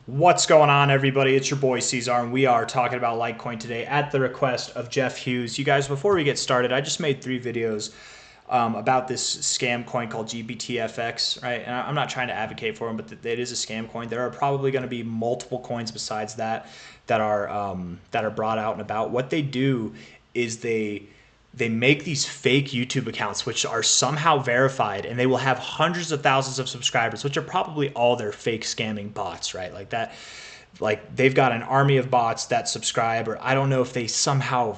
What's going on, everybody? It's your boy C-Zar, and we are talking about Litecoin today at the request of Jeff Hughes. You guys, before we get started, I just made 3 videos about this scam coin called GBTFX, right? And I'm not trying to advocate for them, but it is a scam coin. There are probably going to be multiple coins besides that are brought out and about. What they do is they make these fake YouTube accounts, which are somehow verified, and they will have hundreds of thousands of subscribers, which are probably all their fake scamming bots, right? Like that, like they've got an army of bots that subscribe, or I don't know if they somehow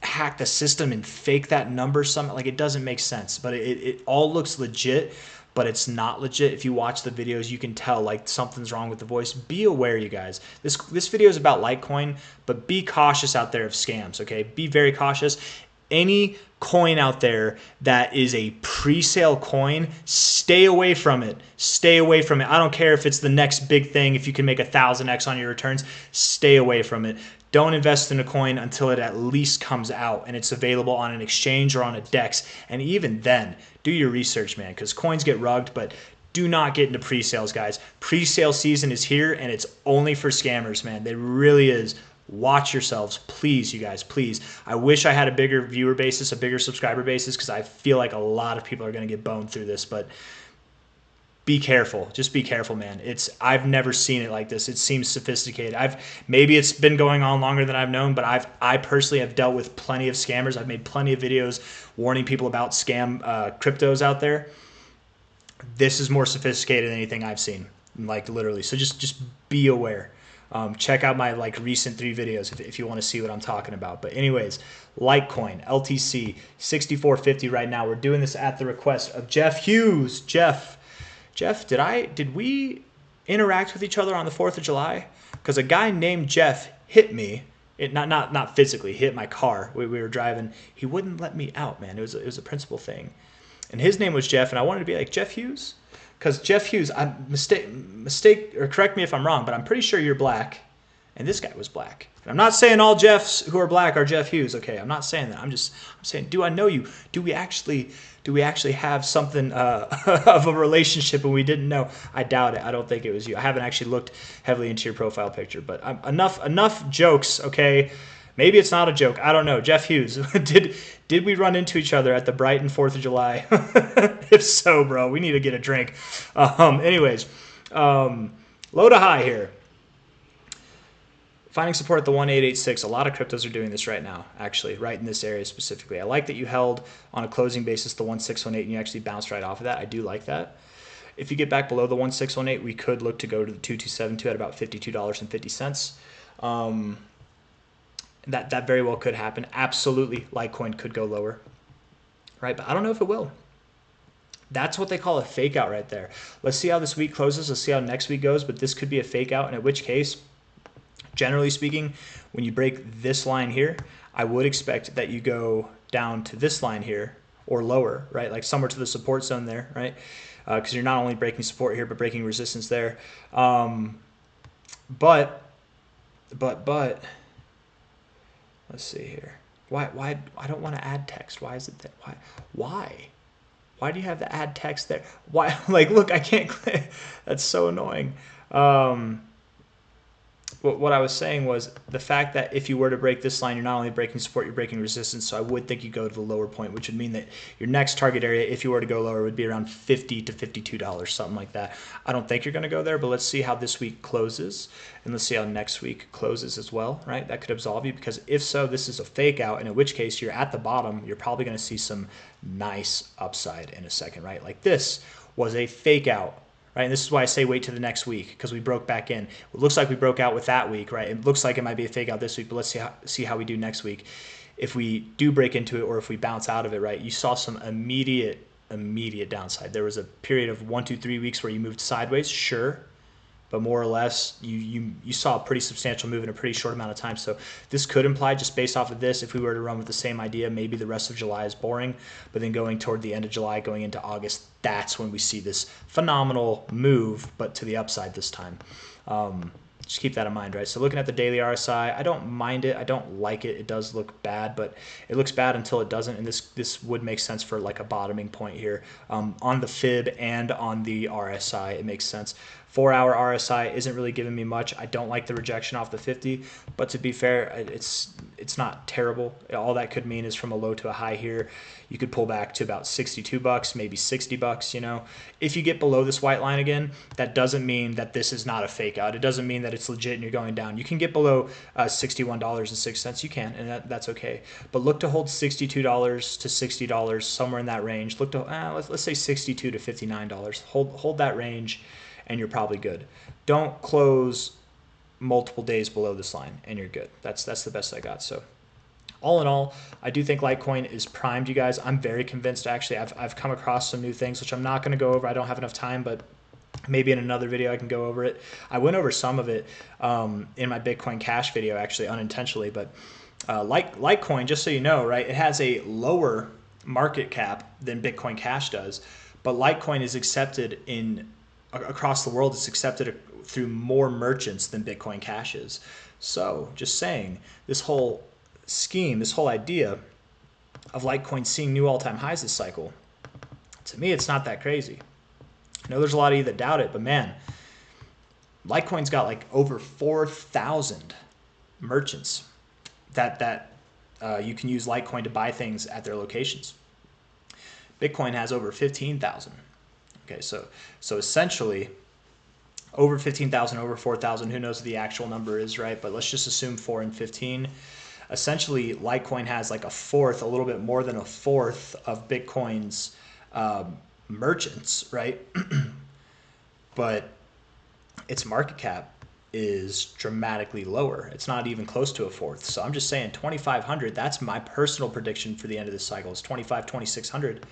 hack the system and fake that number. Like it doesn't make sense, but it all looks legit, but it's not legit. If you watch the videos, you can tell like something's wrong with the voice. Be aware, you guys. This video is about Litecoin, but be cautious out there of scams, okay? Be very cautious. Any coin out there that is a pre-sale coin, stay away from it. Stay away from it. I don't care if it's the next big thing. If you can make 1,000x on your returns, stay away from it. Don't invest in a coin until it at least comes out and it's available on an exchange or on a DEX. And even then, do your research, man, because coins get rugged, but do not get into pre-sales, guys. Pre-sale season is here, and it's only for scammers, man. It really is. Watch yourselves, please, you guys, please. I wish I had a bigger viewer basis, a bigger subscriber basis, because I feel like a lot of people are going to get boned through this, but be careful. Just be careful, man. I've never seen it like this. It seems sophisticated. Maybe it's been going on longer than I've known, but I personally have dealt with plenty of scammers. I've made plenty of videos warning people about scam cryptos out there. This is more sophisticated than anything I've seen, like literally. So just be aware. Check out my recent 3 videos if you want to see what I'm talking about. But anyways, Litecoin, LTC, 64.50 right now. We're doing this at the request of Jeff Hughes. Jeff, did we interact with each other on the 4th of July? Because a guy named Jeff hit me. Not physically, hit my car. We were driving. He wouldn't let me out, man. It was a principal thing. And his name was Jeff, and I wanted to be like, Jeff Hughes? Because Jeff Hughes, mistake or correct me if I'm wrong, but I'm pretty sure you're black, and this guy was black. And I'm not saying all Jeffs who are black are Jeff Hughes. Okay, I'm not saying that. I'm saying, do I know you? Do we actually have something of a relationship and we didn't know? I doubt it. I don't think it was you. I haven't actually looked heavily into your profile picture, but enough jokes. Okay. Maybe it's not a joke. I don't know. Jeff Hughes, did we run into each other at the Brighton 4th of July? If so, bro, we need to get a drink. Anyways, low to high here. Finding support at the 1886. A lot of cryptos are doing this right now, actually, right in this area specifically. I like that you held on a closing basis the 1618 and you actually bounced right off of that. I do like that. If you get back below the 1618, we could look to go to the 2272 at about $52.50. That very well could happen. Absolutely, Litecoin could go lower, right? But I don't know if it will. That's what they call a fake out right there. Let's see how this week closes. Let's see how next week goes. But this could be a fake out, and in which case, generally speaking, when you break this line here, I would expect that you go down to this line here or lower, right? Like somewhere to the support zone there, right? Because you're not only breaking support here, but breaking resistance there. But let's see here. Why I don't want to add text. Why is it that? Why do you have to add text there? Why? Like, look, I can't click. That's so annoying. What I was saying was the fact that if you were to break this line, you're not only breaking support, you're breaking resistance. So I would think you go to the lower point, which would mean that your next target area, if you were to go lower, would be around $50 to $52, something like that. I don't think you're going to go there, but let's see how this week closes, and let's see how next week closes as well, right? That could absolve you, because if so, this is a fake out, and in which case you're at the bottom. You're probably going to see some nice upside in a second, right? Like this was a fake out. Right, and this is why I say wait to the next week, because we broke back in. It looks like we broke out with that week, right? It looks like it might be a fake out this week, but let's see how we do next week. If we do break into it, or if we bounce out of it, right? You saw some immediate downside. There was a period of 1, 2, 3 weeks where you moved sideways, sure, but more or less you saw a pretty substantial move in a pretty short amount of time. So this could imply, just based off of this, if we were to run with the same idea, maybe the rest of July is boring, but then going toward the end of July, going into August, that's when we see this phenomenal move, but to the upside this time. just keep that in mind, right? So looking at the daily RSI, I don't mind it. I don't like it. It does look bad, but it looks bad until it doesn't. And this would make sense for like a bottoming point here on the fib and on the RSI. It makes sense. 4-hour RSI isn't really giving me much. I don't like the rejection off the 50, but to be fair, it's not terrible. All that could mean is from a low to a high here, you could pull back to about 62 bucks, maybe 60 bucks, you know. If you get below this white line again, that doesn't mean that this is not a fake out. It doesn't mean that it's legit and you're going down. You can get below $61.06. You can, and that's okay. But look to hold $62 to $60, somewhere in that range. Look to let's say $62 to $59. Hold that range, and you're probably good. Don't close multiple days below this line, and you're good. That's the best I got. So all in all, I do think Litecoin is primed, you guys. I'm very convinced, actually. I've come across some new things, which I'm not going to go over. I don't have enough time, but maybe in another video I can go over it. I went over some of it in my Bitcoin Cash video, actually, unintentionally. But Litecoin, just so you know, right, it has a lower market cap than Bitcoin Cash does. But Litecoin is accepted across the world. It's accepted through more merchants than Bitcoin Cash is. So just saying, this whole scheme, this whole idea of Litecoin seeing new all-time highs this cycle, to me, it's not that crazy. I know there's a lot of you that doubt it, but man, Litecoin's got like over 4,000 merchants that you can use Litecoin to buy things at their locations. Bitcoin has over 15,000. Okay, so essentially over 15,000, over 4,000, who knows what the actual number is, right? But let's just assume 4 and 15. Essentially, Litecoin has like a little bit more than a fourth of Bitcoin's merchants, right? But its market cap is dramatically lower. It's not even close to a fourth. So I'm just saying 2,500, that's my personal prediction for the end of this cycle. It's 2,600.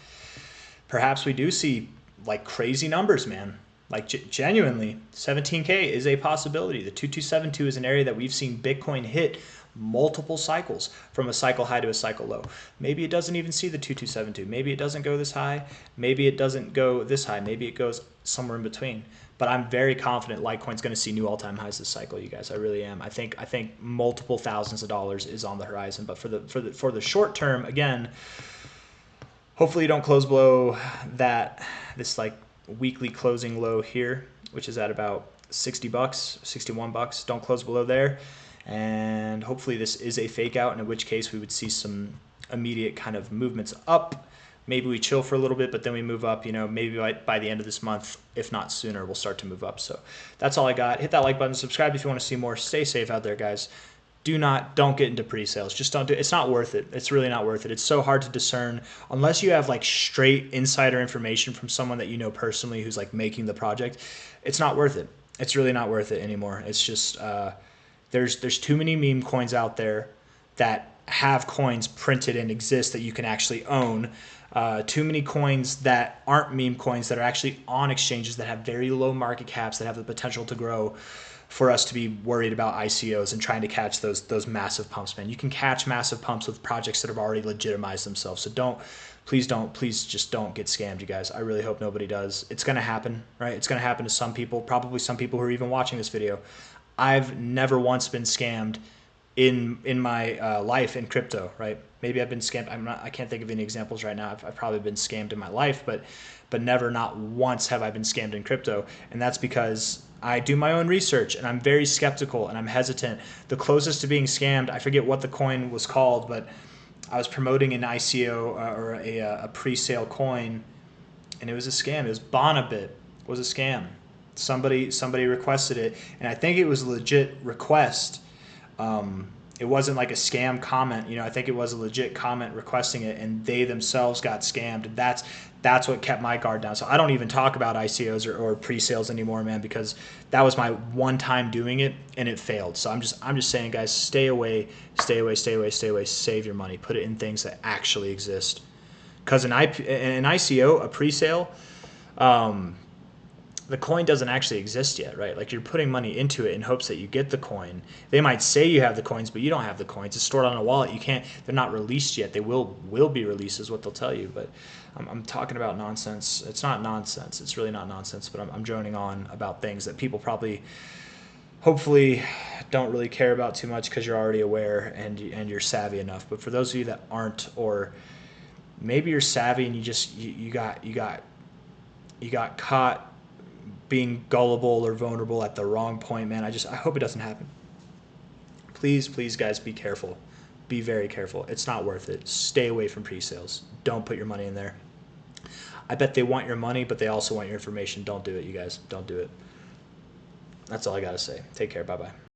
Perhaps we do see like crazy numbers, man. Like genuinely, 17K is a possibility. The 2272 is an area that we've seen Bitcoin hit multiple cycles, from a cycle high to a cycle low. Maybe it doesn't even see the 2272. Maybe it doesn't go this high. Maybe it doesn't go this high. Maybe it goes somewhere in between. But I'm very confident Litecoin's going to see new all-time highs this cycle, you guys. I really am. I think multiple thousands of dollars is on the horizon. But for the short term, again, hopefully you don't close below this like weekly closing low here, which is at about 60 bucks, 61 bucks. Don't close below there. And hopefully this is a fake out, and in which case we would see some immediate kind of movements up. Maybe we chill for a little bit, but then we move up, you know, maybe by the end of this month, if not sooner, we'll start to move up. So that's all I got. Hit that like button, subscribe if you want to see more. Stay safe out there, guys. Don't get into pre-sales. Just don't do it. It's not worth it. It's really not worth it. It's so hard to discern unless you have like straight insider information from someone that you know personally who's like making the project. It's not worth it. It's really not worth it anymore. It's just there's too many meme coins out there that have coins printed and exist that you can actually own. Too many coins that aren't meme coins that are actually on exchanges that have very low market caps that have the potential to grow, for us to be worried about ICOs and trying to catch those massive pumps, man. You can catch massive pumps with projects that have already legitimized themselves. So please just don't get scammed, you guys. I really hope nobody does. It's going to happen, right? It's going to happen to some people, probably some people who are even watching this video. I've never once been scammed in my life in crypto, right? Maybe I've been scammed. I can't think of any examples right now. I've probably been scammed in my life, but never, not once have I been scammed in crypto. And that's because I do my own research and I'm very skeptical and I'm hesitant. The closest to being scammed, I forget what the coin was called, but I was promoting an ICO or a pre-sale coin, and it was a scam. It was Bonabit was a scam. Somebody requested it, and I think it was a legit request. It wasn't like a scam comment, you know. I think it was a legit comment requesting it, and they themselves got scammed. And that's what kept my guard down. So I don't even talk about ICOs or pre-sales anymore, man, because that was my one time doing it and it failed. So I'm just saying, guys, stay away. Save your money. Put it in things that actually exist. Because an ICO, a pre-sale, the coin doesn't actually exist yet, right? Like, you're putting money into it in hopes that you get the coin. They might say you have the coins, but you don't have the coins. It's stored on a wallet. They're not released yet. They will be released is what they'll tell you. But I'm talking about nonsense. It's not nonsense. It's really not nonsense, but I'm droning on about things that people probably hopefully don't really care about too much because you're already aware and you're savvy enough. But for those of you that aren't, or maybe you're savvy and you got caught being gullible or vulnerable at the wrong point, man, I hope it doesn't happen. Please, please, guys, be careful. Be very careful. It's not worth it. Stay away from pre-sales. Don't put your money in there. I bet they want your money, but they also want your information. Don't do it, you guys. Don't do it. That's all I got to say. Take care. Bye-bye.